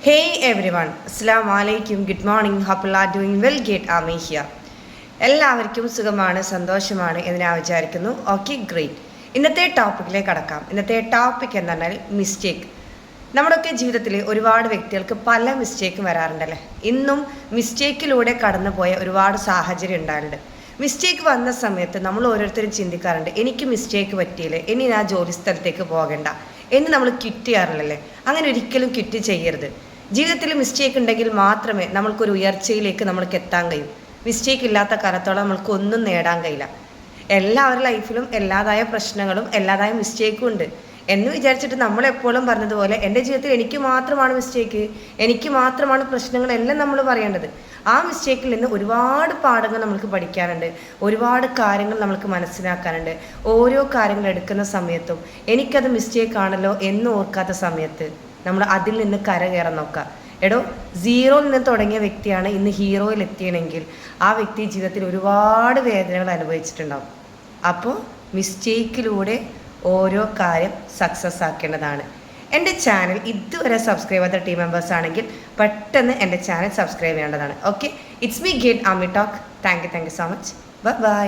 Hey everyone, Assalamu alaikum, good morning, hope you are doing well, get Ami here. എല്ലാവർക്കും സുഖമാണ് സന്തോഷമാണ് എന്ന് ഞാൻ വിചാരിക്കുന്നു. Okay great. ഇന്നത്തെ ടോപ്പിക്കിലേക്ക് കടക്കാം. ഇന്നത്തെ ടോപ്പിക് എന്ന് പറഞ്ഞാൽ മിസ്റ്റേക്ക്. നമ്മുടെയൊക്കെ ജീവിതത്തിൽ ഒരുപാട് വ്യക്തികൾക്ക് പല മിസ്റ്റേക്കും വരാറുണ്ടല്ലേ. ഇന്നും മിസ്റ്റേക്കിലൂടെ കടന്നു പോയ ഒരുപാട് സാഹചര്യം ഉണ്ടായിട്ടുണ്ട്. മിസ്റ്റേക്ക് വന്ന സമയത്ത് നമ്മൾ ഓരോരുത്തരും ചിന്തിക്കാറുണ്ട്, എനിക്ക് മിസ്റ്റേക്ക് പറ്റിയില്ലേ, ഇനി ഞാൻ ജോലി സ്ഥലത്തേക്ക് പോകണ്ട എന്ന് നമ്മൾ ക്വിറ്റ് ചെയ്യാറില്ലല്ലേ. അങ്ങനെ ഒരിക്കലും ക്വിറ്റ് ചെയ്യരുത്. ജീവിതത്തിൽ മിസ്റ്റേക്ക് ഉണ്ടെങ്കിൽ മാത്രമേ നമ്മൾക്കൊരു ഉയർച്ചയിലേക്ക് നമ്മൾക്ക് എത്താൻ കഴിയൂ. മിസ്റ്റേക്ക് ഇല്ലാത്ത കാലത്തോളം നമ്മൾക്ക് ഒന്നും നേടാൻ കഴിയില്ല. എല്ലാവരുടെ ലൈഫിലും എല്ലാതായ പ്രശ്നങ്ങളും എല്ലാതായ മിസ്റ്റേക്കും ഉണ്ട് എന്ന് വിചാരിച്ചിട്ട് നമ്മളെപ്പോഴും പറഞ്ഞതുപോലെ എൻ്റെ ജീവിതത്തിൽ എനിക്ക് മാത്രമാണ് മിസ്റ്റേക്ക്, എനിക്ക് മാത്രമാണ് പ്രശ്നങ്ങളെല്ലാം നമ്മൾ പറയേണ്ടത്. ആ മിസ്റ്റേക്കിൽ നിന്ന് ഒരുപാട് പാഠങ്ങൾ നമുക്ക് പഠിക്കാനുണ്ട്, ഒരുപാട് കാര്യങ്ങൾ നമുക്ക് മനസ്സിലാക്കാനുണ്ട്. ഓരോ കാര്യങ്ങൾ എടുക്കുന്ന സമയത്തും എനിക്കത് മിസ്റ്റേക്ക് ആണല്ലോ എന്ന് ഓർക്കാത്ത സമയത്ത് നമ്മൾ അതിൽ നിന്ന് കരകയറാൻ നോക്കുക. എടോ, സീറോയിൽ നിന്ന് തുടങ്ങിയ വ്യക്തിയാണ് ഇന്ന് ഹീറോയിൽ എത്തിയണമെങ്കിൽ ആ വ്യക്തി ജീവിതത്തിൽ ഒരുപാട് വേദനകൾ അനുഭവിച്ചിട്ടുണ്ടാവും. അപ്പോൾ മിസ്റ്റേക്കിലൂടെ ഓരോ കാര്യം സക്സസ് ആക്കേണ്ടതാണ്. എൻ്റെ ചാനൽ ഇതുവരെ സബ്സ്ക്രൈബ് ചെയ്ത ടീം മെമ്പേഴ്സ് ആണെങ്കിൽ പെട്ടെന്ന് എൻ്റെ ചാനൽ സബ്സ്ക്രൈബ് ചെയ്യേണ്ടതാണ്. Okay, it's me get Amy talk. Thank you so much. By.